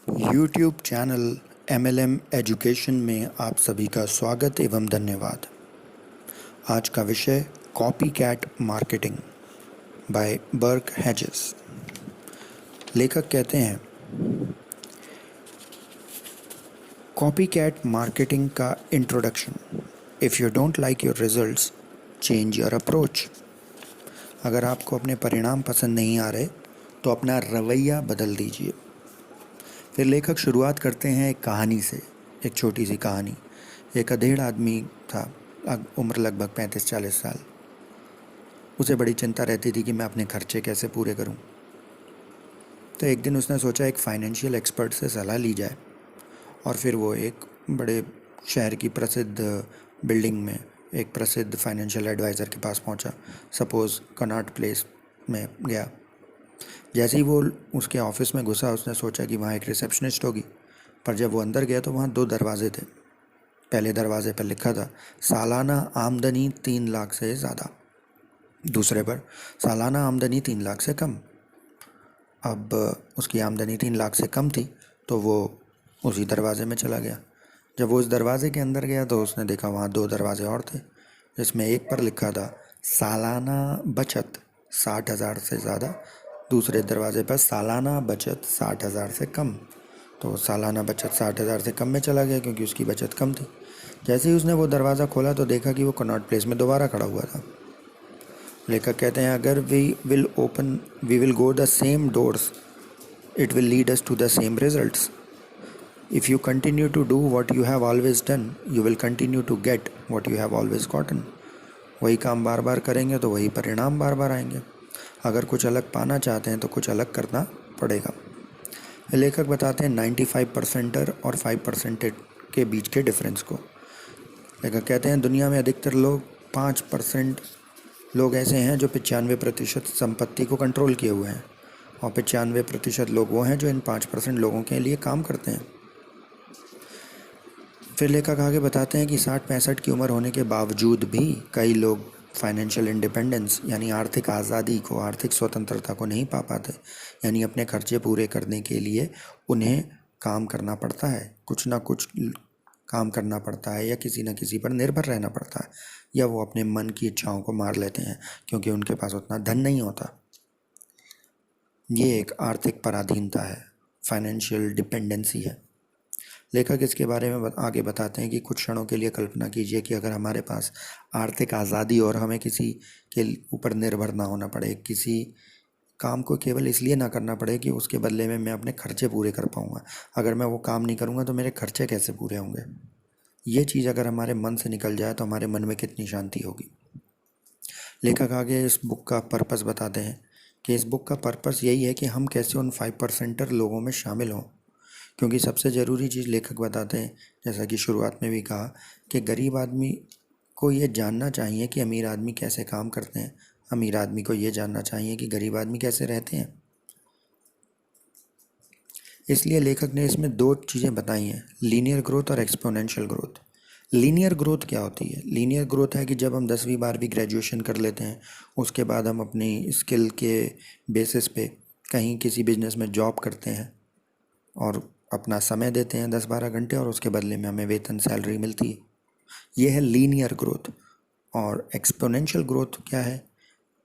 YouTube channel MLM education में आप सभी का स्वागत एवं धन्यवाद। आज का विषय copycat marketing by Burke Hedges. लेखक कहते हैं, कॉपी कैट मार्केटिंग का introduction. If you don't like your results, change your approach. अगर आपको अपने परिणाम पसंद नहीं आ रहे तो अपना रवैया बदल दीजिए। फिर लेखक शुरुआत करते हैं एक कहानी से, एक छोटी सी कहानी। एक अधेड़ आदमी था, उम्र लगभग 35-40 साल। उसे बड़ी चिंता रहती थी कि मैं अपने खर्चे कैसे पूरे करूं। तो एक दिन उसने सोचा एक फाइनेंशियल एक्सपर्ट से सलाह ली जाए, और फिर वो एक बड़े शहर की प्रसिद्ध बिल्डिंग में एक प्रसिद्ध फाइनेंशियल एडवाइज़र के पास पहुंचा। सपोज़ कनॉट प्लेस में गया। जैसे ही वो उसके ऑफिस में घुसा, उसने सोचा कि वहाँ एक रिसेप्शनिस्ट होगी, पर जब वो अंदर गया तो वहाँ 2 दरवाजे थे। पहले दरवाजे पर लिखा था सालाना आमदनी 3 लाख से ज़्यादा, दूसरे पर सालाना आमदनी 3 लाख से कम। अब उसकी आमदनी 3 लाख से कम थी तो वो उसी दरवाजे में चला गया। जब वो उस दरवाजे के अंदर गया तो उसने देखा वहाँ 2 दरवाजे और थे, जिसमें एक पर लिखा था सालाना बचत 60,000 से ज़्यादा, दूसरे दरवाजे पर सालाना बचत 60,000 से कम। तो सालाना बचत 60,000 से कम में चला गया क्योंकि उसकी बचत कम थी। जैसे ही उसने वो दरवाज़ा खोला तो देखा कि वो कनॉट प्लेस में दोबारा खड़ा हुआ था। लेखक कहते हैं, अगर we will go the same doors, it will lead us to the same results. If you continue to do what you have always done, you will continue to get what you have always gotten. वही काम बार बार करेंगे तो वही परिणाम बार बार आएंगे। अगर कुछ अलग पाना चाहते हैं तो कुछ अलग करना पड़ेगा। लेखक बताते हैं 95% और 5% के बीच के डिफरेंस को। लेखक कहते हैं, दुनिया में अधिकतर लोग 5% लोग ऐसे हैं जो 95% संपत्ति को कंट्रोल किए हुए हैं, और 95% लोग वो हैं जो इन 5% लोगों के लिए काम करते हैं। फिर लेखक आगे बताते हैं कि 60-65 की उम्र होने के बावजूद भी कई लोग फाइनेंशियल इंडिपेंडेंस यानी आर्थिक आज़ादी को, आर्थिक स्वतंत्रता को नहीं पा पाते। यानी अपने खर्चे पूरे करने के लिए उन्हें काम करना पड़ता है, कुछ ना कुछ काम करना पड़ता है, या किसी न किसी पर निर्भर रहना पड़ता है, या वो अपने मन की इच्छाओं को मार लेते हैं क्योंकि उनके पास उतना धन नहीं होता। ये एक आर्थिक पराधीनता है, फाइनेंशियल डिपेंडेंसी है। लेखक इसके बारे में आगे बताते हैं कि कुछ क्षणों के लिए कल्पना कीजिए कि अगर हमारे पास आर्थिक आज़ादी और हमें किसी के ऊपर निर्भर ना होना पड़े, किसी काम को केवल इसलिए ना करना पड़े कि उसके बदले में मैं अपने खर्चे पूरे कर पाऊँगा। अगर मैं वो काम नहीं करूँगा तो मेरे खर्चे कैसे पूरे होंगे? ये चीज़ अगर हमारे मन से निकल जाए तो हमारे मन में कितनी शांति होगी। लेखक आगे इस बुक का पर्पस बताते हैं कि इस बुक का पर्पस यही है कि हम कैसे उन 5%er लोगों में शामिल हों। क्योंकि सबसे ज़रूरी चीज़ लेखक बताते हैं, जैसा कि शुरुआत में भी कहा, कि गरीब आदमी को ये जानना चाहिए कि अमीर आदमी कैसे काम करते हैं, अमीर आदमी को ये जानना चाहिए कि गरीब आदमी कैसे रहते हैं। इसलिए लेखक ने इसमें 2 चीज़ें बताई हैं, लीनियर ग्रोथ और एक्सपोनेंशियल ग्रोथ। लीनियर ग्रोथ क्या होती है? लीनियर ग्रोथ है कि जब हम 10वीं 12वीं ग्रेजुएशन कर लेते हैं, उसके बाद हम अपनी स्किल के बेसिस पे कहीं किसी बिजनेस में जॉब करते हैं और अपना समय देते हैं 10-12 घंटे, और उसके बदले में हमें वेतन, सैलरी मिलती है। ये है लीनियर ग्रोथ। और एक्सपोनेंशियल ग्रोथ क्या है,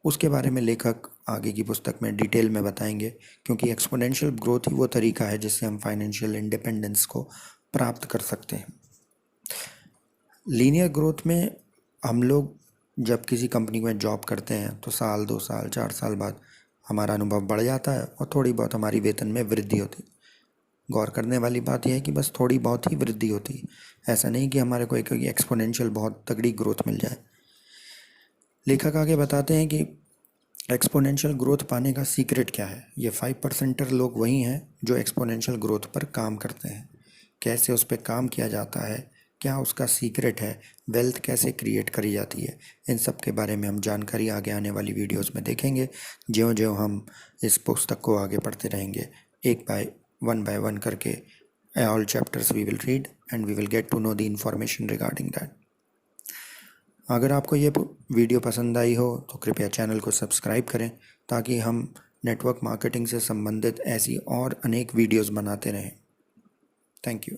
उसके बारे में लेखक आगे की पुस्तक में डिटेल में बताएंगे, क्योंकि एक्सपोनेंशियल ग्रोथ ही वो तरीका है जिससे हम फाइनेंशियल इंडिपेंडेंस को प्राप्त कर सकते हैं। लीनियर ग्रोथ में हम लोग जब किसी कंपनी में जॉब करते हैं तो साल, 2 साल, 4 साल बाद हमारा अनुभव बढ़ जाता है और थोड़ी बहुत हमारी वेतन में वृद्धि होती है। गौर करने वाली बात यह है कि बस थोड़ी बहुत ही वृद्धि होती है, ऐसा नहीं कि हमारे को एक एक्सपोनेंशियल बहुत तगड़ी ग्रोथ मिल जाए। लेखक आगे बताते हैं कि एक्सपोनेंशियल ग्रोथ पाने का सीक्रेट क्या है। ये 5%er लोग वही हैं जो एक्सपोनेंशियल ग्रोथ पर काम करते हैं। कैसे उस पर काम किया जाता है, क्या उसका सीक्रेट है, वेल्थ कैसे क्रिएट करी जाती है, इन सब के बारे में हम जानकारी आगे आने वाली वीडियोस में देखेंगे, ज्यों-ज्यों हम इस पुस्तक को आगे पढ़ते रहेंगे। वन बाय वन करके all chapters we will read and we will get to know the information regarding that. अगर आपको ये वीडियो पसंद आई हो तो कृपया चैनल को सब्सक्राइब करें, ताकि हम नेटवर्क मार्केटिंग से संबंधित ऐसी और अनेक वीडियोस बनाते रहें। Thank you.